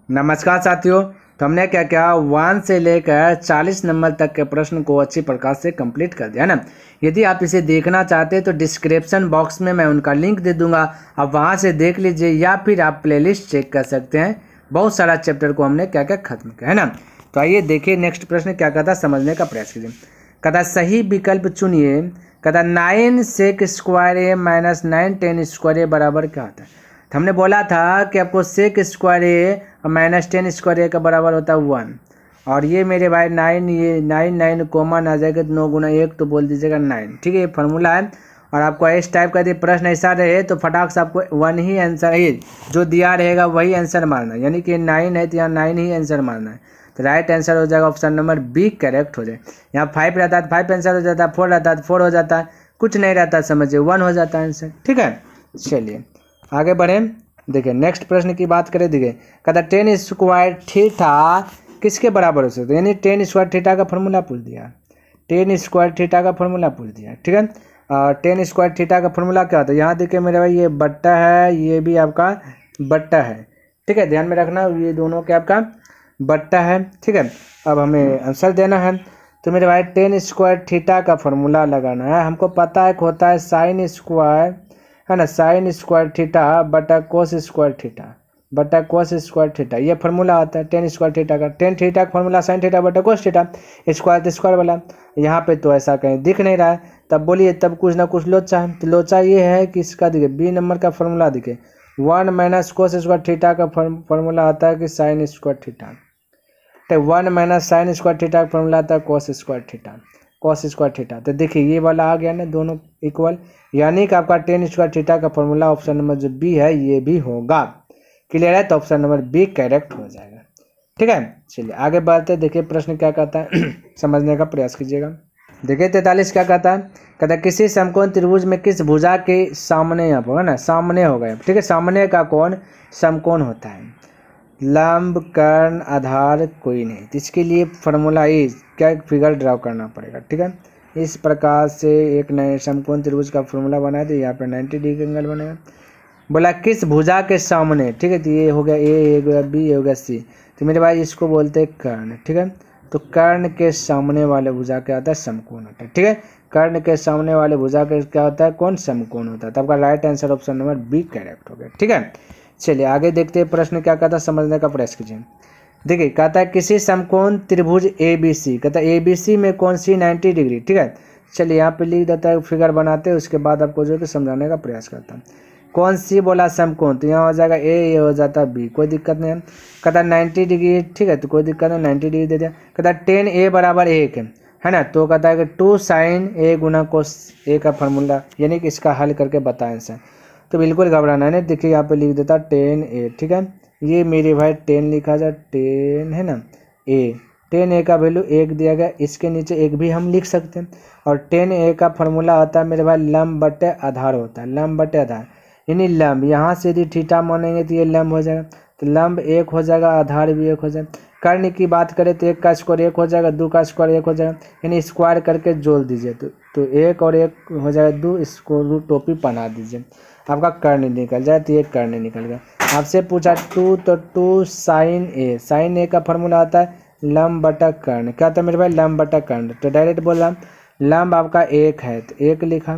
नमस्कार साथियों। तो हमने क्या क्या 1 से लेकर 40 नंबर तक के प्रश्न को अच्छी प्रकार से कंप्लीट कर दिया ना। यदि आप इसे देखना चाहते हैं तो डिस्क्रिप्शन बॉक्स में मैं उनका लिंक दे दूंगा, आप वहां से देख लीजिए या फिर आप प्लेलिस्ट चेक कर सकते हैं। बहुत सारा चैप्टर को हमने क्या क्या खत्म किया है ना। तो आइए देखिए नेक्स्ट प्रश्न क्या कहता है, समझने का प्रयास कीजिए। कहता सही विकल्प चुनिए। कहता 9 सेक स्क्वायर ए माइनस 9 10 स्क्वायर ए बराबर क्या होता है। तो हमने बोला था कि आपको सेक स्क्वायर ए और माइनस 10 स्क्वायर ए का बराबर होता है 1। और ये मेरे भाई 9, ये 9 कॉमन आ जाएगा, 9 गुना 1 तो बोल दीजिएगा 9। ठीक है, ये फार्मूला है। और आपको इस टाइप का यदि प्रश्न ऐसा रहे तो फटाक से आपको 1 ही आंसर है, जो दिया रहेगा वही आंसर मारना है। यानी कि 9 है तो यहाँ 9 ही आंसर मारना है। तो राइट आंसर हो जाएगा ऑप्शन नंबर बी, करेक्ट हो जाए। यहाँ 5 रहता है 5 आंसर हो जाता है, 4 रहता है 4 हो जाता है, कुछ नहीं रहता समझिए 1 हो जाता है आंसर। ठीक है, चलिए आगे बढ़ें। देखिए नेक्स्ट प्रश्न की बात करें। देखिए कहता 10 स्क्वायर थीटा किसके बराबर हो सकता है। यानी 10 स्क्वायर थीटा का फॉर्मूला पूछ दिया, 10 स्क्वायर थीटा का फॉर्मूला पूछ दिया। ठीक है, 10 स्क्वायर थीटा का फॉर्मूला क्या होता है। यहाँ देखिए मेरे भाई ये बट्टा है, ये भी आपका बट्टा है। ठीक है, ध्यान में रखना ये दोनों क्या आपका बट्टा है। ठीक है, अब हमें आंसर देना है। तो मेरे भाई 10 स्क्वायर थीटा का फॉर्मूला लगाना है। हमको पता है होता है साइन स्क्वायर, है ना, साइन स्क्वायर थीटा बटा कोस स्क्वायर थीटा बटा कोस स्क्वायर थीटा, ये फार्मूला आता है 10 स्क्वायर थीटा का। 10 थीटा का फॉर्मूला साइन थीटा बटा कोस थीटा, स्क्वायर तो स्क्वायर वाला। यहाँ पे तो ऐसा कहीं दिख नहीं रहा है, तब बोलिए तब कुछ ना कुछ लोचा है। तो लोचा ये है कि इसका देखिए बी नंबर का फॉर्मूला देखिए 1 माइनस कोस स्क्वायर थीटा का फॉर्मूला आता है कि साइन स्क्वायर थीटा। तो 1 माइनस साइन स्क्वायर थीटा का फॉर्मूला आता है cos square theta, cos square theta. तो देखिए ये वाला आ गया ना, दोनों इक्वल। यानी कि आपका 10 स्क्वायर थीटा का फॉर्मूला ऑप्शन नंबर जो बी है ये भी होगा। क्लियर है, तो ऑप्शन नंबर बी करेक्ट हो जाएगा। ठीक है, चलिए आगे बढ़ते। देखिए प्रश्न क्या कहता है समझने का प्रयास कीजिएगा। देखिए 43 क्या कहता है। कहता है किसी समकोण त्रिभुज में किस भुजा के सामने यहाँ होगा ना, सामने होगा। ठीक है, सामने का कोण समकोण होता है। लंब कर्ण आधार कोई नहीं। तो इसके लिए फार्मूला क्या फिगर ड्रा करना पड़ेगा। ठीक है, इस प्रकार से एक नए समकोण त्रिभुज का फॉर्मूला बना दे। यहाँ पे 90 डिग्री एंगल बनेगा। बोला किस भुजा के सामने। ठीक है, तो ये हो गया ए, ये हो गया बी, ये हो गया सी। तो मेरे भाई इसको बोलते हैं कर्ण। ठीक है, तो कर्ण के सामने वाले भुजा क्या होता है, समकोण होता है। ठीक है, कर्ण के सामने वाले भुजा के क्या होता है, कौन समकोण होता है। तो आपका right answer option number B correct हो गया। ठीक है, चलिए आगे देखते हैं प्रश्न क्या कहता है, समझने का प्रयास कीजिए। देखिए कहता है किसी समकोण त्रिभुज ए बी सी। कहता है ए बी सी में कौन सी 90 डिग्री। ठीक है, चलिए यहाँ पे लिख देता है, फिगर बनाते हैं, उसके बाद आपको जो है कि समझाने का प्रयास करता हूँ। कौन सी बोला समकोण, तो यहाँ हो जाएगा ए, ये हो जाता है बी, कोई दिक्कत नहीं है। कहता है 90 डिग्री। ठीक है, तो कोई दिक्कत नहीं, 90 डिग्री दे दिया। कहता है 10 ए बराबर 1 है ना। तो कहता है कि 2 साइन ए गुना कोस ए का फार्मूला, यानी कि इसका हल करके बताएं सर। तो बिल्कुल घबराना नहीं, देखिए यहाँ पे लिख देता 10 ए। ठीक है, ये मेरे भाई 10 लिखा जाए, 10 है ना ए, 10 ए का वैल्यू 1 दिया गया, इसके नीचे 1 भी हम लिख सकते हैं। और 10 ए का फॉर्मूला होता है मेरे भाई लंब बटे आधार होता है, लंब बटे आधार। यानी लंब यहाँ से यदि थीटा मानेंगे तो ये लंब हो जाएगा, तो लंब 1 हो जाएगा, आधार भी 1 हो जाएगा। कर्ण की बात करें तो 1 का स्क्वायर 1 हो जाएगा, 2 का स्क्वायर 1 हो जाएगा, यानी स्क्वायर करके जोड़ दीजिए तो 1 और 1 हो जाएगा 2, इसको टोपी बना दीजिए, आपका कर्ण निकल जाए। तो ये कर्ण निकल गया। आपसे पूछा 2, तो 2 साइन ए, साइन ए का फॉर्मूला आता है लंब बटा कर्ण। क्या था मेरे भाई, लंब बटा कर्ण। तो डायरेक्ट बोल रहा लंब आपका 1 है तो 1 लिखा।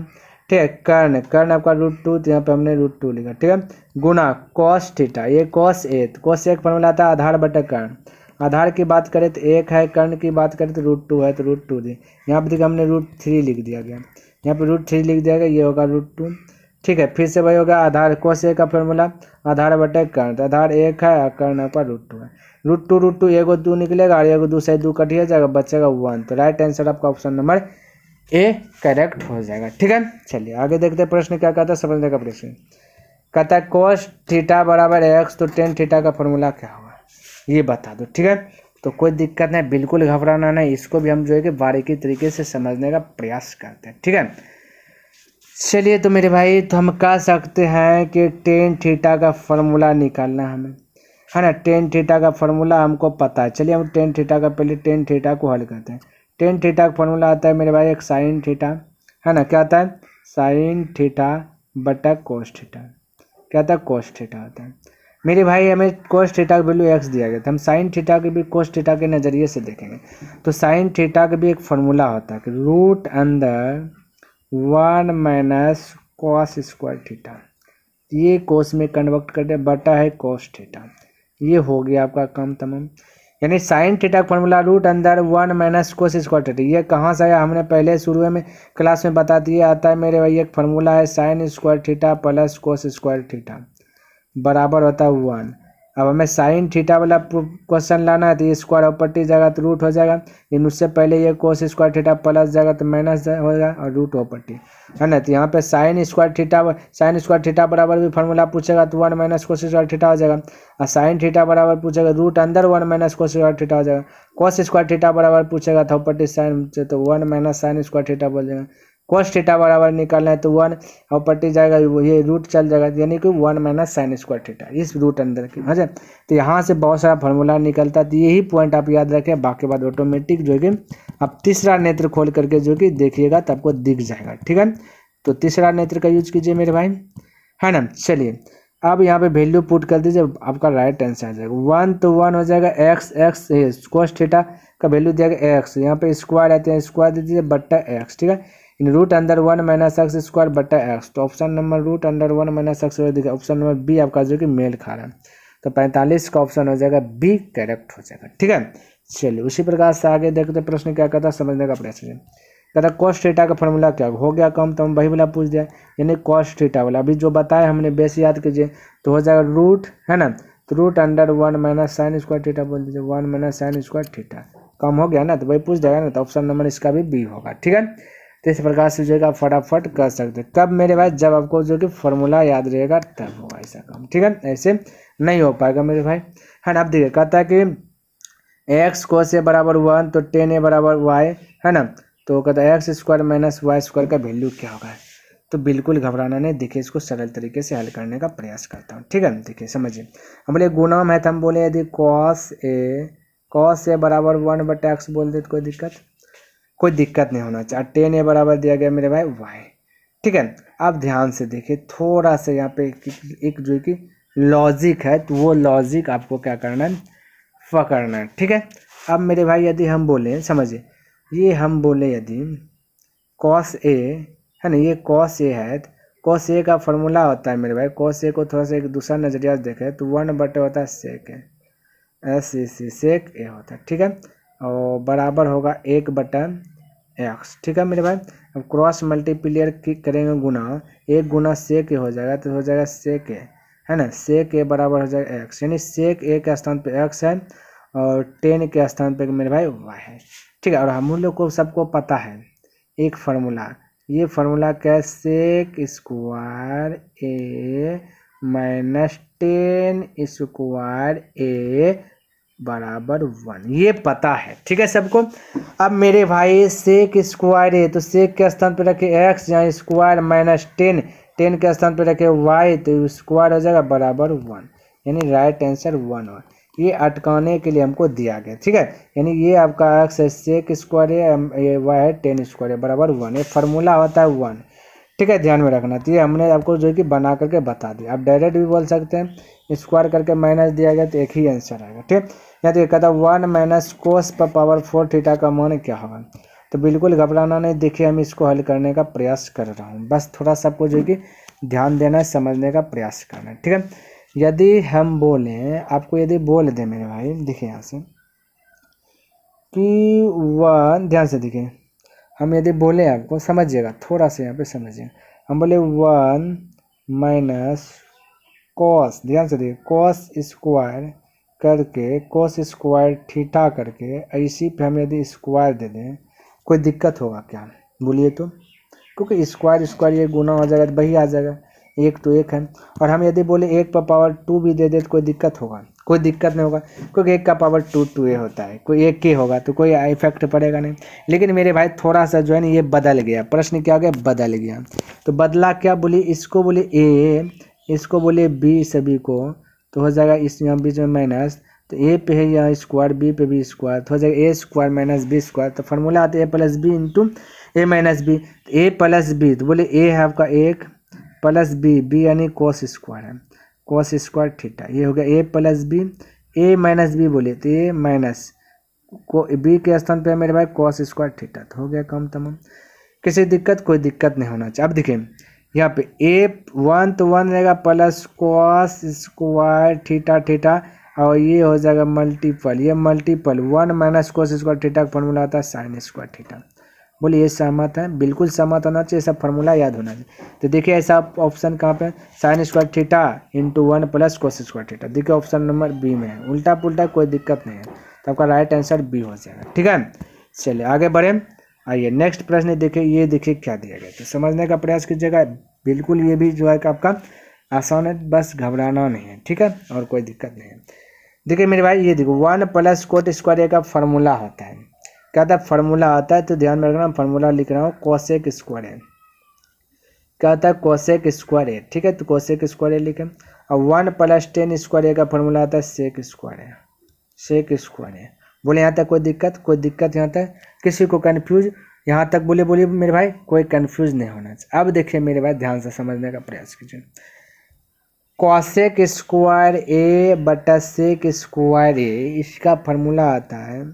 ठीक है, कर्ण, कर्ण आपका √2, तो यहाँ पे हमने √2 लिखा। ठीक है, गुना कॉस थीटा, ये कॉस ए, तो कॉस ए का फॉर्मूला आता है आधार बटा कर्ण। आधार की बात करें तो 1 है, कर्ण की बात करें तो √2 है, तो √2 दी। यहाँ पे देखिए हमने √3 लिख दिया गया, यहाँ पे √3 लिख दिया गया, ये होगा √2। ठीक है, फिर से वही होगा आधार कोस ए का फॉर्मूला आधार बटे कर्ण। तो आधार 1 है और कर्ण आपका √2 है। √2 एगो 2 निकलेगा और एगो 2 से 2 कटिए जाएगा, बचेगा 1। तो राइट आंसर आपका ऑप्शन नंबर ए करेक्ट हो जाएगा। ठीक है, चलिए आगे देखते हैं प्रश्न क्या कहता है, समझने का प्रश्न। कहता है कोस थीटा बराबर x, तो टेन थीटा का फॉर्मूला क्या होगा ये बता दो। ठीक है, तो कोई दिक्कत नहीं, बिल्कुल घबराना नहीं, इसको भी हम जो है कि बारीकी तरीके से समझने का प्रयास करते हैं। ठीक है, चलिए तो मेरे भाई तो हम कह सकते हैं कि टेन थीटा का फॉर्मूला निकालना हमें, है ना। टेन थीटा का फॉर्मूला हमको पता है। चलिए हम टेन थीटा का पहले टेन थीटा को हल करते हैं। टेन थीटा का फॉर्मूला आता है मेरे भाई एक साइन थीटा, है ना। क्या आता है, साइन थीटा बटा कोस थीटा। क्या आता है, कोस थीटा आता है। मेरे भाई हमें कोस थीटा का वैल्यू एक्स दिया गया था, हम साइन थीटा के भी कोस थीटा के नज़रिए से देखेंगे। तो साइन थीटा का भी एक फॉर्मूला होता है कि रूट अंदर 1 माइनस कॉस स्क्वायर थीटा, ये कोस में कन्वर्ट कर दे बटा है कोस थीटा, ये हो गया आपका काम तमाम। यानी साइन थीटा का फॉर्मूला रूट अंदर 1 माइनस कोस स्क्वायर थीटा, ये कहाँ से आया हमने पहले शुरू में क्लास में बता दिया, आता है मेरे भाई एक फॉर्मूला है sign square theta plus cos square theta बराबर होता है 1। अब हमें साइन थीटा वाला क्वेश्चन लाना है तो ये स्क्वायर ऑपर्टी जाएगा तो रूट हो जाएगा, लेकिन उससे पहले ये कोस स्क्वायर थीटा प्लस जाएगा तो माइनस होगा और रूट ऑपर्टी है ना। तो यहाँ पे साइन स्क्वायर थीटा बराबर भी फार्मूला पूछेगा तो 1 माइनस कोस स्क्वायर थीटा हो जाएगा, और साइन थीटा बराबर पूछेगा रूट अंदर 1 माइनस कोस स्क्वायर थीटा हो जाएगा। कोस स्क्वायर थीटा बराबर पूछेगा तो ऑपर्टी साइन तो 1 माइनस साइन स्क्वायर थीटा बोल जाएगा। कोस थीटा बराबर निकालना है तो 1 ऑपर्टी जाएगा, ये रूट चल जाएगा, यानी कि 1 माइनस साइन स्क्वायर थीटा इस रूट अंदर की है। तो यहाँ से बहुत सारा फार्मूला निकलता है, तो यही पॉइंट आप याद रखें, बाकी बात ऑटोमेटिक जो है कि आप तीसरा नेत्र खोल करके जो कि देखिएगा तो आपको दिख जाएगा। ठीक है, तो तीसरा नेत्र का यूज कीजिए मेरे भाई, है ना। चलिए अब यहाँ पे वैल्यू पुट कर दीजिए, आपका राइट आंसर आ जाएगा 1 तो 1 हो जाएगा एक्स कोस थीटा का वैल्यू दिया गया एक्स, यहाँ पे स्क्वायर आते हैं स्क्वायर दे दीजिए बट्टा एक्स। ठीक है, इन रूट अंदर 1 माइनस एक्स स्क्वायर बट्टा एक्स, तो option number root under 1 minus x देखिए ऑप्शन नंबर बी आपका जो कि मेल खा रहा है, तो 45 का ऑप्शन हो जाएगा बी करेक्ट हो जाएगा। ठीक है, चलिए उसी प्रकार से आगे देखते प्रश्न क्या कहता है, समझने का प्रयास करें। कहता कॉस थीटा का फॉर्मूला क्या हो गया कम, तो हम वही वाला पूछ दिया, यानी कॉस थीटा वाला अभी जो बताया हमने बेस याद कीजिए, तो हो जाएगा रूट है ना, तो root under 1 minus sine square theta बोल दीजिए, 1 माइनस साइन स्क्वायर थीटा कम हो गया ना, तो वही पूछ जाएगा ना, तो ऑप्शन नंबर इसका भी बी होगा। ठीक है, तो इस प्रकार से जो है आप फटाफट कर सकते हैं। कब मेरे भाई, जब आपको जो कि फॉर्मूला याद रहेगा तब होगा ऐसा काम। ठीक है, ऐसे नहीं हो पाएगा मेरे भाई, है ना। अब देखिए कहता है कि एक्स कोस ए बराबर 1 तो टेन ए बराबर वाई है ना, तो कहता है x square minus y square का वैल्यू क्या होगा। तो बिल्कुल घबराना नहीं, देखिए इसको सरल तरीके से हल करने का प्रयास करता हूँ। ठीक है, देखिए समझिए, हम बोले गुणाम है तो हम बोले यदि कॉस ए बराबर 1 बटा एक्स बोल दे तो कोई दिक्कत नहीं होना चाहिए। टेन ए बराबर दिया गया मेरे भाई वाई। ठीक है, अब ध्यान से देखिए थोड़ा सा यहाँ पे एक जो कि लॉजिक है, तो वो लॉजिक आपको क्या करना है, पकड़ना है। ठीक है, अब मेरे भाई यदि हम बोले, समझिए ये हम बोले यदि कॉस ए है ना, ये कॉस ए है, कॉस ए का फॉर्मूला होता है मेरे भाई, कॉस ए को थोड़ा सा एक दूसरा नजरिया देखें तो 1 बटे होता है सेक है, सेक ए होता है। ठीक है, और बराबर होगा 1 बटा एक्स। ठीक है मेरे भाई, अब क्रॉस मल्टीप्लियर करेंगे गुना, 1 गुना सेक ए हो जाएगा तो हो जाएगा सेक ए है ना, सेक ए बराबर हो जाएगा एक्स, यानी सेक ए के स्थान पे एक्स है और टेन के स्थान पे मेरे भाई वाई है। ठीक है, और हम लोग को सबको पता है एक फार्मूला, ये फार्मूला क्या है, सेक स्क्वायर ए माइनस टेन स्क्वायर ए बराबर 1, ये पता है। ठीक है सबको। अब मेरे भाई सेक स्क्वायर ए, तो सेक के स्थान पे रखे एक्स, यहाँ स्क्वायर माइनस टेन के स्थान पे रखे वाई, तो स्क्वायर हो जाएगा बराबर 1, यानी राइट आंसर 1 हो। ये अटकाने के लिए हमको दिया गया। ठीक है, यानी ये आपका एक्स है सेक स्क्वायर है, वाई है टेन स्क्वायर है बराबर 1, ये फार्मूला होता है 1। ठीक है, ध्यान में रखना। तो ये हमने आपको जो है कि बना करके बता दिया, आप डायरेक्ट भी बोल सकते हैं, स्क्वायर करके माइनस दिया गया तो एक ही आंसर आएगा। ठीक, या तो ये कहता है 1 माइनस कोस पर पावर 4 थीटा का मान क्या होगा। तो बिल्कुल घबराना नहीं, देखिए हम इसको हल करने का प्रयास कर रहा हूँ, बस थोड़ा सा आपको जो है कि ध्यान देना है, समझने का प्रयास करना है। ठीक है, यदि हम बोलें, आपको यदि बोल दें मेरे भाई, देखिए यहाँ से कि 1, ध्यान से देखिए, हम यदि बोले आपको समझिएगा, थोड़ा सा यहाँ पे समझिए, हम बोले 1 माइनस कॉस, ध्यान से देखिए कॉस स्क्वायर करके कॉस स्क्वायर थीटा करके इसी पे हम यदि स्क्वायर दे दें, कोई दिक्कत होगा क्या, बोलिए तो, क्योंकि स्क्वायर ये गुना हो जाएगा तो वही आ जाएगा, एक तो एक है। और हम यदि बोले 1 पर पावर 2 भी दे दे तो कोई दिक्कत होगा, कोई दिक्कत नहीं होगा, क्योंकि 1 का पावर 2 होता है, कोई 1 के होगा तो कोई इफेक्ट पड़ेगा नहीं। लेकिन मेरे भाई थोड़ा सा जो है ना ये बदल गया, प्रश्न क्या हो गया, बदल गया। तो बदला क्या, बोली इसको बोले ए, इसको बोले बी, सभी को, तो हो जाएगा इस यहाँ बीच में माइनस, तो ए पे है यहाँ स्क्वायर, बी पे भी स्क्वायर, तो हो जाएगा ए स्क्वायर माइनस बी स्क्वायर। तो फार्मूला आता है ए प्लस बी इंटू ए माइनस बी, तो ए प्लस बी, तो बोले ए है आपका 1 प्लस बी, बी यानी कोस स्क्वायर है, कॉस स्क्वायर थीटा, ये हो गया ए प्लस बी, ए माइनस बी बोले तो ए माइनस को बी के स्थान पे मेरे भाई कॉस स्क्वायर थीटा, तो हो गया कम तमाम। किसी दिक्कत, कोई दिक्कत नहीं होना चाहिए। अब देखिए यहाँ पे ए 1 तो 1 रहेगा plus cos square theta theta, और ये हो जाएगा मल्टीपल, ये multiple 1 minus cos square theta का फॉर्मूला आता है साइन स्क्वायर थीटा। बोलिए ये सहमत है? बिल्कुल सहमत होना चाहिए, सब फॉर्मूला याद होना चाहिए। तो देखिए ऐसा ऑप्शन कहाँ पे, sign square theta into 1 plus cos square theta, देखिए ऑप्शन नंबर बी में है। उल्टा पुल्टा कोई दिक्कत नहीं है, तो आपका राइट आंसर बी हो जाएगा। ठीक है, चलिए आगे बढ़े। आइए नेक्स्ट प्रश्न देखिए, ये देखिए क्या दिया गया, तो समझने का प्रयास कीजिएगा। बिल्कुल ये भी जो है कि आपका आसान है, बस घबराना नहीं है। ठीक है, और कोई दिक्कत नहीं है। देखिए मेरे भाई ये देखो 1 प्लस कोट स्क्वायर ए का फॉर्मूला होता है, क्या था फॉर्मूला आता है, तो ध्यान में रखना फॉर्मूला लिख रहा हूँ कोसेक स्क्वायर ए, क्या होता है कोसेक स्क्वायर ए। ठीक है, तो कोसेक स्क्वायर ए लिखे, और 1 प्लस टेन स्क्वायर ए का फॉर्मूला आता है सेक स्क्वायर ए, सेक स्क्वायर ए। बोले यहाँ तक कोई दिक्कत, कोई दिक्कत यहाँ तक किसी को कन्फ्यूज, यहाँ तक बोले बोलिए मेरे भाई, कोई कन्फ्यूज नहीं होना चाहिए। अब देखिए मेरे भाई ध्यान से समझने का प्रयास कीजिए, कॉसेक स्क्वायर ए बटा सेक स्क्वायर ए, इसका फॉर्मूला आता है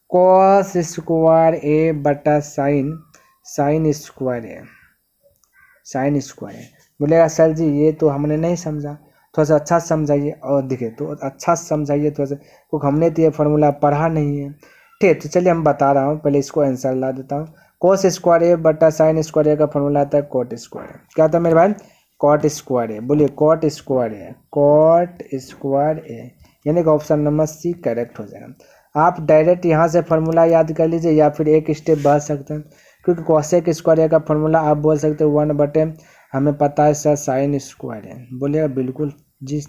कॉस स्क्वायर ए बटा साइन साइन स्क्वायर ए, साइन स्क्वायर ए। बोलेगा सर जी ये तो हमने नहीं समझा, थोड़ा सा अच्छा समझाइए। और देखिए तो अच्छा समझाइए थोड़ा सा, क्योंकि हमने तो ये फॉर्मूला पढ़ा नहीं है। ठीक है, तो चलिए हम बता रहा हूँ, पहले इसको आंसर ला देता हूँ। कॉस स्क्वायर ए बटा साइन स्क्वायर ए का फॉर्मूला आता है कॉट स्क्वायर ए, क्या आता है मेरे भाई कॉट स्क्वायर ए। बोलिए कॉट स्क्वायर ए, कॉट स्क्वायर ए, यानी कि ऑप्शन नंबर सी करेक्ट हो जाएगा। आप डायरेक्ट यहाँ से फॉर्मूला याद कर लीजिए, या फिर एक स्टेप बढ़ सकते हैं, क्योंकि कॉसेक स्क्वायर ए का फॉर्मूला आप बोल सकते हो 1 बटे हमें पता है सर साइन स्क्वायर ए, बोलिएगा बिल्कुल जी,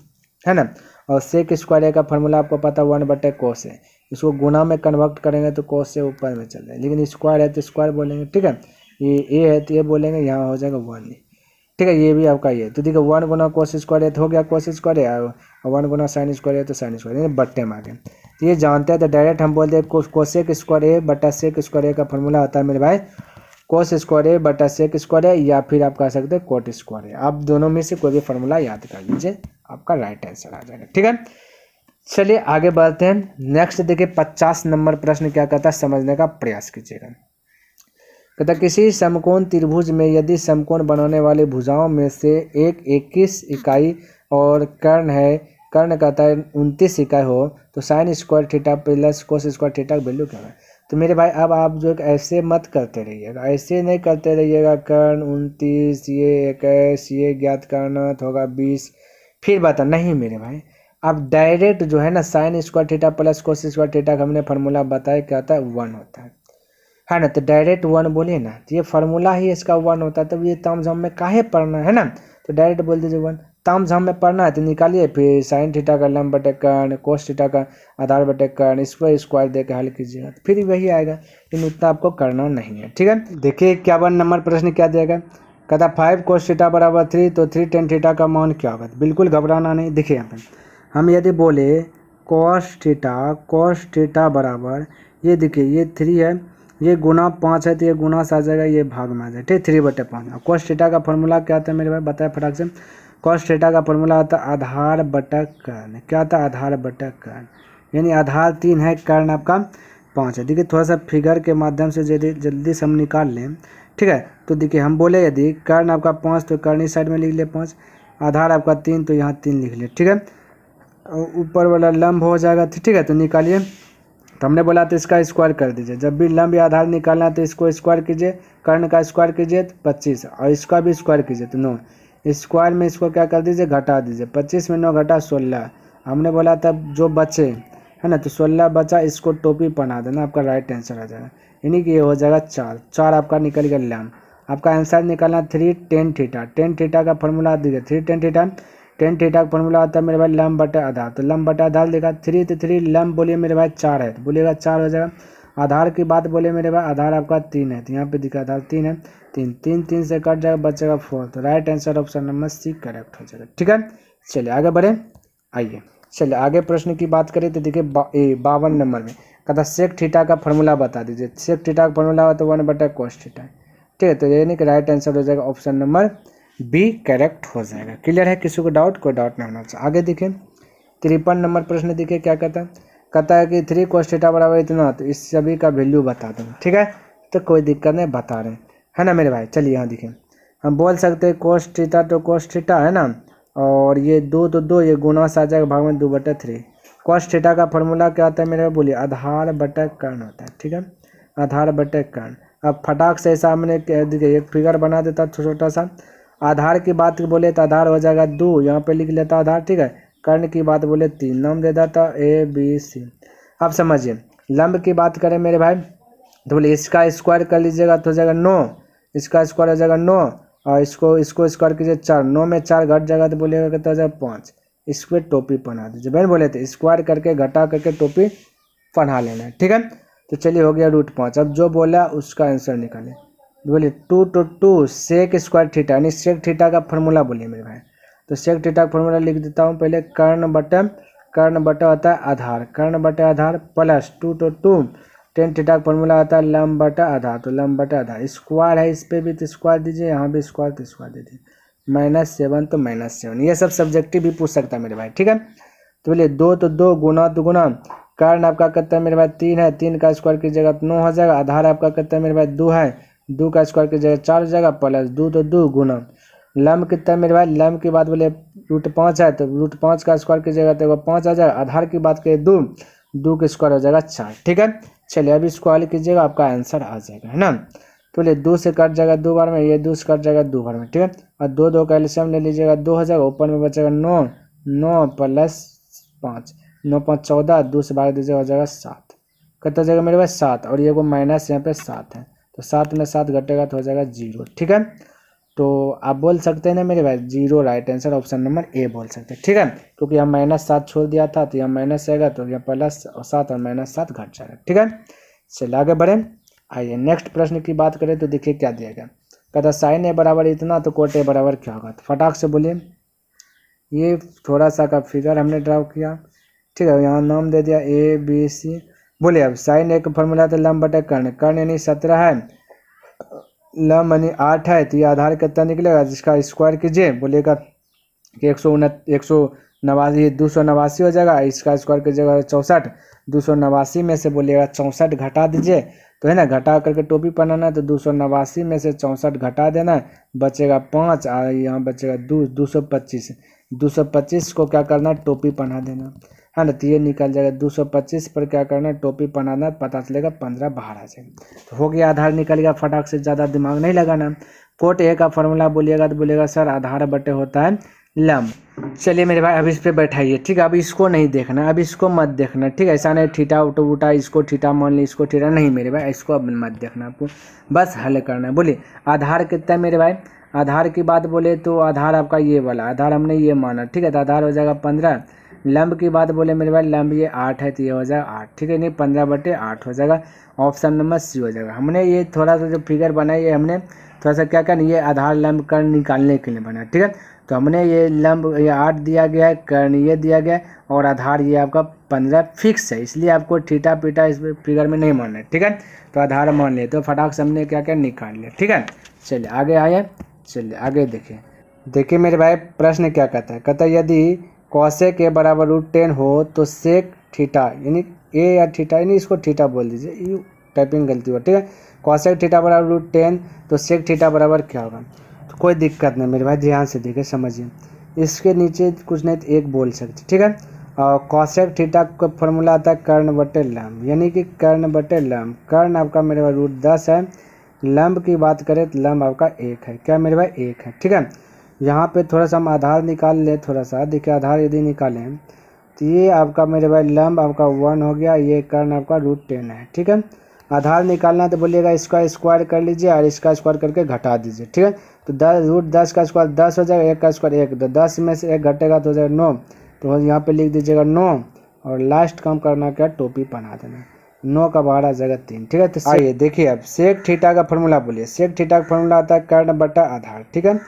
है ना। और सेक स्क्वायर ए का फॉर्मूला आपको पता है 1 बटे कोस है, इसको गुना में कन्वर्ट करेंगे तो कोस से ऊपर में चल जाए, लेकिन स्क्वायर है तो स्क्वायर बोलेंगे। ठीक है, ये ए है तो ये बोलेंगे, यहाँ हो जाएगा 1। ठीक है, ये भी आपका ये, तो देखिए 1 गुना कोस स्क्वायर है तो हो गया कोस स्क्वायर है, और 1 गुना साइन स्क्वायर है तो साइन स्क्वायर है, बट्टे में आ गए। तो ये जानते हैं तो डायरेक्ट हम बोलते हैं कोसेक स्क्वायर ए बटा सेक स्क्वायर ए का फॉर्मूला होता है मेरे भाई कोस स्क्वायर ए बटा सेक स्क्वायर ए, या फिर आप कह सकते हैं कोट स्क्वायर ए। आप दोनों में से कोई भी फॉर्मूला याद कर लीजिए, आपका राइट आंसर आ जाएगा। ठीक है, चलिए आगे बढ़ते हैं। नेक्स्ट देखिए 50 नंबर प्रश्न क्या कहता है, समझने का प्रयास कीजिएगा। कहता किसी समकोण त्रिभुज में यदि समकोण बनाने वाली भुजाओं में से एक 21 इकाई और कर्ण है, कर्ण कहता है 29 इकाई हो, तो sign square theta plus cos square theta का वैल्यू क्या है। तो मेरे भाई अब आप जो ऐसे मत करते रहिएगा, ऐसे नहीं करते रहिएगा। कर्ण 29, ये 21, ये ज्ञात करना होगा 20, फिर बता नहीं मेरे भाई। अब डायरेक्ट जो है ना sign square theta plus cos square theta का हमने फार्मूला बताया क्या होता है 1 होता है ना। तो डायरेक्ट 1 बोलिए ना, तो ये फार्मूला ही इसका 1 होता है, तब ये तामझाम में काहे पढ़ना है ना। तो डायरेक्ट बोल दीजिए 1, तामझाम में पढ़ना है तो निकालिए, फिर साइन थीटा का लंब बटे कर्ण, कोस थीटा का आधार बटे कर्ण, इस पर स्क्वायर दे के हल कीजिएगा, तो फिर वही आएगा, लेकिन उतना आपको करना नहीं है। ठीक है, देखिए 51 नंबर प्रश्न क्या देगा, कहता 5 कोस थीटा बराबर 3, तो 3 टेन थीटा का मान क्या होगा। बिल्कुल घबराना नहीं। देखिए यहाँ पर हम यदि बोले कोस थीटा बराबर, ये देखिए ये 3 है, ये गुना 5 है, तो ये गुना से आ जाएगा, ये भाग में आ जाएगा। ठीक, 3/5। और कोस थीटा का फॉर्मूला क्या आता है मेरे भाई, बताया फटाक से। कोस थीटा का फॉर्मूला आता है आधार बटा कर्ण, क्या आता है आधार बटा कर्ण, यानी आधार 3 है, कर्ण आपका 5 है। देखिए थोड़ा सा फिगर के माध्यम से जल्दी से हम निकाल लें। ठीक है, तो देखिए हम बोले यदि कर्ण आपका 5 तो कर्ण इस साइड में लिख ले 5, आधार आपका 3 तो यहाँ 3 लिख ले। ठीक है, ऊपर वाला लंब हो जाएगा। ठीक है, तो निकालिए। तो हमने बोला तो इसका स्क्वायर कर दीजिए, जब भी लंब या आधार निकालना है तो इसको स्क्वायर कीजिए, कर्ण का स्क्वायर कीजिए तो 25, और इसका भी स्क्वायर कीजिए तो 9, स्क्वायर में इसको क्या कर दीजिए घटा दीजिए, 25 में 9 घटा 16। हमने बोला था जो बचे है ना, तो 16 बचा, इसको टोपी बना देना, आपका राइट आंसर आ जाएगा, यानी कि ये हो जाएगा 4 आपका निकल गया लंब। आपका आंसर निकालना 3 टेन थीटा, टेन थीटा का फॉर्मूला दीजिए, 3 टेन थीटा, टेन थीटा का फॉर्मूला आता है मेरे भाई लंब बटे आधार, तो लंब बटे आधार देखा 3 तो 3, लंब बोलिए मेरे भाई 4 है, तो बोलिएगा 4 हो जाएगा। आधार की बात बोले मेरे भाई, आधार आपका 3 है, तो यहाँ पे दिखा आधार 3 है, 3 से कट जाएगा, बचेगा 4, तो right answer option number C correct हो जाएगा। ठीक है, चलिए आगे बढ़े। आइए चलिए आगे प्रश्न की बात करें तो देखिए 52 नंबर में कहता सेक थीटा का फॉर्मूला बता दीजिए। सेक थीटा का फॉर्मूला हो तो 1 बटा कोस थीटा। ठीक है, तो यानी कि राइट आंसर हो जाएगा ऑप्शन नंबर बी करेक्ट हो जाएगा। क्लियर है, किसी को डाउट? कोई डाउट नहीं होना चाहिए। आगे देखिए 53 नंबर प्रश्न देखिए क्या कहता है कि 3 cos थीटा बराबर इतना, तो इस सभी का वैल्यू बता दो। ठीक है, तो कोई दिक्कत नहीं, बता रहे हैं, है ना मेरे भाई। चलिए यहाँ देखिए, हम बोल सकते हैं cos थीटा तो cos थीटा है ना, और ये 2 तो 2, ये गुना से आ जाएगा भाग में 2/3। cos थीटा का फॉर्मूला क्या होता है मेरे भाई? बोलिए, आधार बटा कर्ण होता है। ठीक है, आधार बटे कर्ण। अब फटाक से सामने देखिए एक फिगर बना देता छोटा सा। आधार की बात बोले तो आधार हो जाएगा 2, यहाँ पे लिख लेता आधार। ठीक है, कर्ण की बात बोले 3, नाम दे देता ABC। अब समझिए, लंब की बात करें मेरे भाई तो बोले इसका स्क्वायर कर लीजिएगा तो हो जाएगा 9, इसका स्क्वायर हो जाएगा 9, और इसको स्क्वायर कीजिए 4, 9 में 4 घट जाएगा तो बोलिएगा कितना हो जाएगा 5। इस पर टोपी पहना दीजिए। मैंने बोले थे स्क्वायर करके घटा करके टोपी पहना लेना है। ठीक है, तो चलिए हो गया √5। अब जो बोला उसका आंसर निकालें। बोलिए 2 तो 2 सेक स्क्वायर थीटा, यानी सेक थीटा का फॉर्मूला बोलिए मेरे भाई। तो सेक थीटा का फॉर्मूला लिख देता हूँ पहले, कर्ण बटा होता है आधार, कर्ण बटा आधार प्लस 2 तो 2 tan थीटा का फॉर्मूला आता है लंब बटा आधार, तो लंब बटा आधार। स्क्वायर है, इस पर भी तो स्क्वायर दीजिए, यहाँ भी स्क्वायर तो स्क्वायर दीजिए। -7 तो -7, ये सब सब्जेक्टिव भी पूछ सकता है मेरे भाई। ठीक है, तो बोलिए 2 तो 2 गुना तो गुना, कर्ण आपका कितना है मेरे भाई 3 है, 3 का स्क्वायर की जगह 9 हो जाएगा। आधार आपका कितना है मेरे भाई 2 है, 2 का स्क्वायर की जगह 4 हो जाएगा, प्लस 2 तो 2 गुना लंब कितना है मेरे भाई? लंब की बात बोले √5 है, तो √5 का स्क्वायर की जगह तो 5 आ जाएगा। आधार की बात करें 2 का स्क्वायर हो जाएगा 4। ठीक है, चलिए अभी इसको हल कीजिएगा, आपका आंसर आ जाएगा, है ना। तो बोलिए 2 से कट जाएगा 2 बार में, ये 2 से कट जाएगा 2 बार में। ठीक है, और 2 का एलसीएम ले लीजिएगा 2 हो जाएगा, ऊपर में बचेगा 9 प्लस 5, 9 5 14, 2 से भाग दीजिएगा हो जाएगा 7। कितना हो जाएगा मेरे पास 7, और ये को माइनस यहाँ पे 7 है, तो 7 में 7 घटेगा तो हो जाएगा 0। ठीक है, तो आप बोल सकते हैं ना मेरे भाई 0 right answer, option number A बोल सकते हैं। ठीक है, क्योंकि यहाँ -7 छोड़ दिया था, तो यहाँ माइनस आएगा, तो यहाँ +7 और -7 घट जाएगा। ठीक है, चलिए आगे बढ़ें। आइए नेक्स्ट प्रश्न की बात करें तो देखिए क्या दिया गया। कहता sin a बराबर इतना, तो cot a बराबर क्या होगा? तो फटाक से बोलिए, ये थोड़ा सा का फिगर हमने ड्रा किया। ठीक है, यहाँ नाम दे दिया ABC। बोलिए अब sin a का फॉर्मूला था लंब बटे कर्ण, कर्ण यानी 17 है, लंब यानी 8 है, तो ये आधार कितना निकलेगा? जिसका स्क्वायर कीजिए बोलिएगा कि 289 हो जाएगा, इसका स्क्वायर की जगह 64, 289 में से बोलिएगा 64 घटा दीजिए, तो है ना, घटा करके टोपी बनाना है, तो 289 में से 64 घटा देना है, बचेगा 5, और यहाँ बचेगा 225। 225 को क्या करना है? टोपी पहना देना है ना, तो ये निकल जाएगा 225 पर क्या करना है? टोपी पहनाना, पता चलेगा 15 बाहर आ जाएगा, तो हो गया आधार निकल गया। फटाक से ज़्यादा दिमाग नहीं लगाना। cot a का फॉर्मूला बोलिएगा तो बोलिएगा सर आधार बटे होता है लंब। चलिए मेरे भाई अब इस पे बैठाइए। ठीक है, अब इसको नहीं देखना, अब इसको मत देखना। ठीक है, ऐसा नहीं थीटा उठा इसको थीटा मान ली, इसको थीटा नहीं मेरे भाई, इसको अब मत देखना, आपको बस हल करना है। बोलिए आधार कितना है मेरे भाई? आधार की बात बोले तो आधार आपका ये वाला आधार हमने ये माना। ठीक है, तो आधार हो जाएगा 15। लंब की बात बोले मेरे भाई, लंब ये 8 है, तो ये हो जाएगा 8। ठीक है, नहीं 15/8 हो जाएगा, ऑप्शन नंबर सी हो जाएगा। हमने ये थोड़ा सा जो फिगर बनाई है, हमने थोड़ा सा क्या करना, ये आधार लंब कर्ण निकालने के लिए बना। ठीक है, तो हमने ये लंब ये 8 दिया गया है, कर्ण ये दिया गया है, और आधार ये आपका 15 फिक्स है, इसलिए आपको थीटा पीटा इस फिगर में नहीं मानना है। ठीक है, तो आधार मान ले, तो फटाक से हमने क्या क्या निकाल लिया। ठीक है, चलिए आगे आए, चलिए आगे देखिए मेरे भाई प्रश्न क्या कहता है। कहता है यदि कॉसेक के बराबर √10 हो तो सेक थीटा, यानी ए या थीटा, यानी इसको थीटा बोल दीजिए, यू टाइपिंग गलती हुआ। ठीक है, कॉसेक थीटा बराबर √10 तो सेक थीटा बराबर क्या होगा? तो कोई दिक्कत नहीं मेरे भाई, ध्यान से देखिए समझिए, इसके नीचे कुछ नहीं तो एक बोल सकते। ठीक है, और कॉसेक थीटा का फॉर्मूला आता है कर्ण बटे लंब, यानी कि कर्ण बटे लंब। कर्ण आपका मेरे भाई √10 है, लंब की बात करें तो लंब आपका 1 है। क्या मेरे भाई? 1 है। ठीक है, यहाँ पे थोड़ा सा हम आधार निकाल लें, थोड़ा सा देखिए आधार यदि निकालें तो ये आपका मेरे भाई लंब आपका 1 हो गया, ये कर्ण आपका √10 है। ठीक है, आधार निकालना तो बोलिएगा इसका स्क्वायर कर लीजिए और इसका स्क्वायर करके घटा दीजिए। ठीक है, तो √10 का स्क्वायर 10 हो जाएगा, 1 का स्क्वायर 1, तो 10 में से 1 घटेगा तो हो जाएगा 9, तो यहाँ पे लिख दीजिएगा 9, और लास्ट काम करना क्या? टोपी पहना देना, 9 का बाहर आ जाएगा 3। ठीक है, तो आइए देखिए अब सेक थीटा का फॉर्मूला बोलिए। सेक थीटा का फॉर्मूला आता है कर्ण बटा आधार। ठीक है,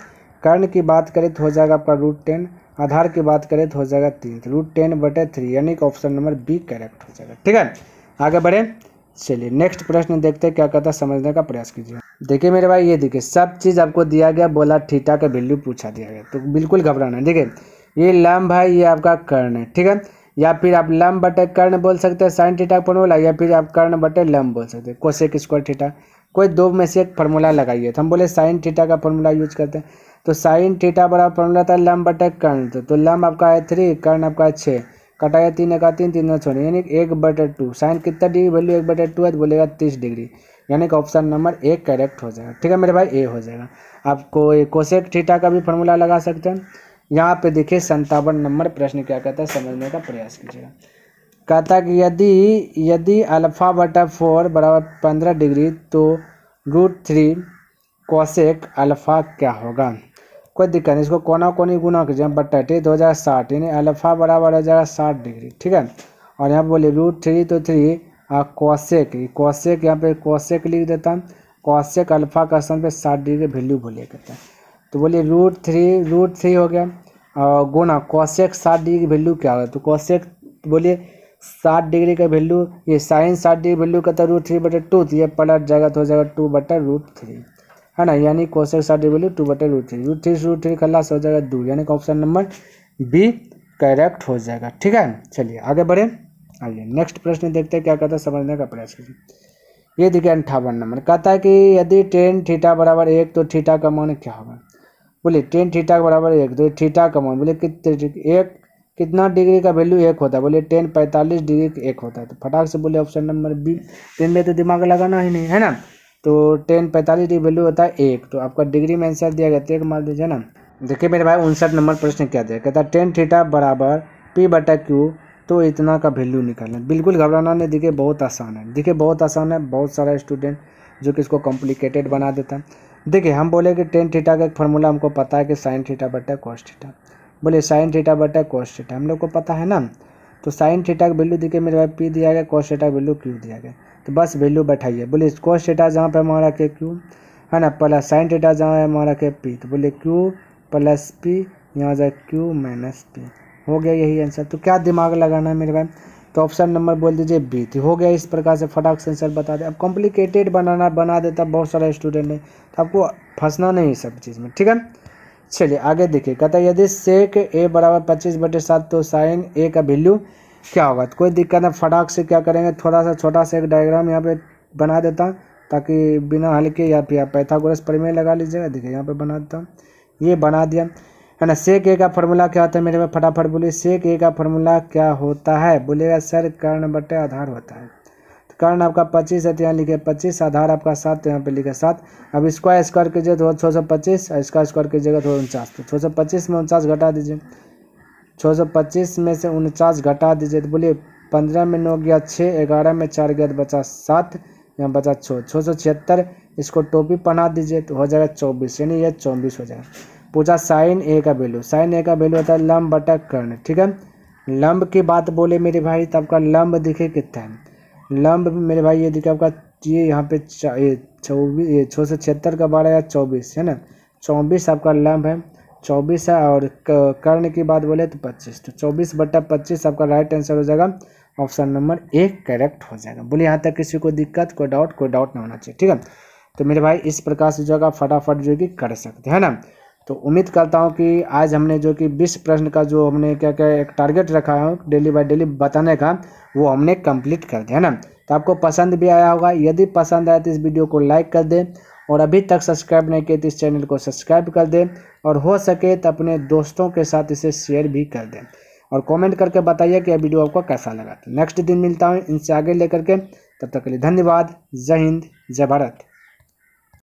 कर्ण की बात करें तो हो जाएगा आपका √10, आधार की बात करें तो हो जाएगा 3, तो √10/3, यानी कि ऑप्शन नंबर बी करेक्ट हो जाएगा। ठीक है, आगे बढ़े, चलिए नेक्स्ट प्रश्न देखते हैं क्या कहता है, समझने का प्रयास कीजिए। देखिए मेरे भाई, ये देखिए सब चीज़ आपको दिया गया, बोला थीटा का वैल्यू पूछा दिया गया, तो बिल्कुल घबराना। देखिए ये लंब है, ये आपका कर्ण है, ठीक है, या फिर आप लंब बटे कर्ण बोल सकते हैं साइन थीटा का फॉर्मूला, या फिर आप कर्ण बटे लंब बोल सकते हैं कोसेक स्क्वायर थीटा, कोई दो में से एक फार्मूला लगाइए। तो हम बोले साइन थीटा का फॉर्मूला यूज करते हैं, तो साइन थीटा बराबर फॉर्मूला था लंब बटे कर्ण, तो लंब आपका है 3, कर्ण आपका है 6, कटाया 3 का 3, 3 छोड़े, यानी 1/2। साइन कितना डिग्री वैल्यू 1/2 है, तो बोलेगा 30 डिग्री, यानी कि ऑप्शन नंबर 1 करेक्ट हो जाएगा। ठीक है मेरे भाई, ए हो जाएगा। आपको कोसेक थीटा का भी फॉर्मूला लगा सकते हैं। यहाँ पे देखिए 57 नंबर प्रश्न क्या कहता है, समझने का प्रयास कीजिएगा। कहता है कि यदि α/4 बराबर 15 डिग्री तो √3 कोसेक अल्फा क्या होगा। कोई दिक्कत नहीं, इसको कोना कोनी गुना कीजिए, बट्टा ठीक तो हो जाएगा 60, यानी अल्फा बराबर हो जाएगा 60 डिग्री। ठीक है, और यहाँ बोले √3 तो 3 कोसेक यहाँ पे कोसेक लिख देता हूँ, कोसेक अल्फा का स्थान पे 60 डिग्री वैल्यू बोलिए कहते हैं, तो बोलिए √3 हो गया, और गुना कोसेक 60 डिग्री की वैल्यू क्या होगा, तो कोसेक बोलिए 60 डिग्री का वैल्यू, ये साइन 60 डिग्री वैल्यू कहता है √3/2, तो ये पलट जाएगा तो हो जाएगा 2/√3, है ना, यानी कोसेक 60 डिग्री वैल्यू 2/√3, √3 खल्ला से हो जाएगा 2, यानी कि ऑप्शन नंबर बी करेक्ट हो जाएगा। ठीक है, चलिए आगे बढ़े। आइए नेक्स्ट प्रश्न देखते हैं क्या कहता है, समझने का प्रयास कीजिए। ये देखिए 58 नंबर कहता है कि यदि tan थीटा बराबर 1 तो थीटा का मान क्या होगा। बोलिए tan थीटा बराबर 1 तो थीटा का मान बोलिए कितना डिग्री का वैल्यू 1 होता है, बोलिए tan 45 डिग्री 1 होता है, तो फटाक से बोले ऑप्शन नंबर बी। tan में तो दिमाग लगाना ही नहीं है ना, तो tan 45 डिग्री वैल्यू होता है 1, तो आपका डिग्री में आंसर दिया गया 1 मार दीजिए ना। देखिए मेरे भाई 59 नंबर प्रश्न क्या दिया, कहता है tan थीटा बराबर P/Q तो इतना का वैल्यू निकालना। बिल्कुल घबराना नहीं, देखिए बहुत आसान है, देखिए बहुत आसान है, बहुत सारा स्टूडेंट जो कि इसको कॉम्प्लिकेटेड बना देता है। देखिए हम बोले कि tan थीटा का एक फार्मूला हमको पता है कि साइन थीटा बटा कॉस थीटा, बोले साइन थीटा बटा कॉस थीटा हम लोग को पता है ना, तो साइन थीटा का वैल्यू देखिए मेरे भाई P दिया गया, कॉस थीटा का वैल्यू Q दिया गया, तो बस वैल्यू बैठाइए। बोले कॉस थीटा जहाँ पे हमारा के Q है ना, प्लस साइन थीटा जहाँ है हमारा के P, तो बोले Q प्लस P, यहाँ जाए Q माइनस P, हो गया यही आंसर। तो क्या दिमाग लगाना है मेरे भाई, तो ऑप्शन नंबर बोल दीजिए बी, तो हो गया। इस प्रकार से फटाक से आंसर बता दे। अब कॉम्प्लिकेटेड बना देता बहुत सारा स्टूडेंट है, तो आपको फंसना नहीं सब चीज़ में। ठीक है, चलिए आगे देखिए। कहता है यदि सेक ए बराबर 25/7 तो साइन ए का वैल्यू क्या होगा। तो कोई दिक्कत नहीं, फटाक से क्या करेंगे, थोड़ा सा छोटा सा एक डायग्राम यहाँ पे बना देता हूँ ताकि बिना हल के, या फिर आप पाइथागोरस प्रमेय लगा लीजिएगा। देखिए यहाँ पे बना देता हूँ, ये बना दिया है ना। सेक ए का फॉर्मूला क्या होता है मेरे पास, फटाफट बोलिए सेक ए का फॉर्मूला क्या होता है। बोलिएगा सर कर्ण बटे आधार होता है। तो कर्ण आपका 25 है, तो यहाँ लिखे 25, आधार आपका 7, तो यहाँ पे लिखे 7। अब इसको स्क्वायर कीजिए तो 625, इसका स्क्वायर कीजिएगा तो 49, तो 625 में 49 घटा दीजिए, 625 में से 49 घटा दीजिए, तो बोलिए 15 में 9 गया 6, 11 में 4 गया तो बचा 7, यहाँ बचा 676, इसको टोपी पहना दीजिए तो हो जाएगा 24, यानी यह 24 हो जाएगा। पूछा साइन ए का वैल्यू, साइन ए का वैल्यू होता है लंब बटा कर्ण। ठीक है, लंब की बात बोले मेरे भाई, तो आपका लंब दिखे कितना है, लंब मेरे भाई ये दिखे आपका, ये यहाँ पे 24, 676 का 12 या 24 है ना, 24 आपका लंब है, 24 है। और कर्ण की बात बोले तो 25, तो 24/25 आपका राइट आंसर हो जाएगा, ऑप्शन नंबर 1 करेक्ट हो जाएगा। बोलिए यहाँ तक किसी को दिक्कत, कोई डाउट ना होना चाहिए। ठीक है, तो मेरे भाई इस प्रकार से जो फटाफट जो कि कर सकते हैं ना। तो उम्मीद करता हूँ कि आज हमने जो कि 20 प्रश्न का जो हमने क्या क्या एक टारगेट रखा है डेली बाय डेली बताने का, वो हमने कंप्लीट कर दिया है ना। तो आपको पसंद भी आया होगा, यदि पसंद आया तो इस वीडियो को लाइक कर दें, और अभी तक सब्सक्राइब नहीं किए तो इस चैनल को सब्सक्राइब कर दें, और हो सके तो अपने दोस्तों के साथ इसे शेयर भी कर दें, और कमेंट करके बताइए कि यह वीडियो आपको कैसा लगा। नेक्स्ट दिन मिलता हूँ इनसे आगे लेकर के, तब तक के लिए धन्यवाद। जय हिंद, जय भारत।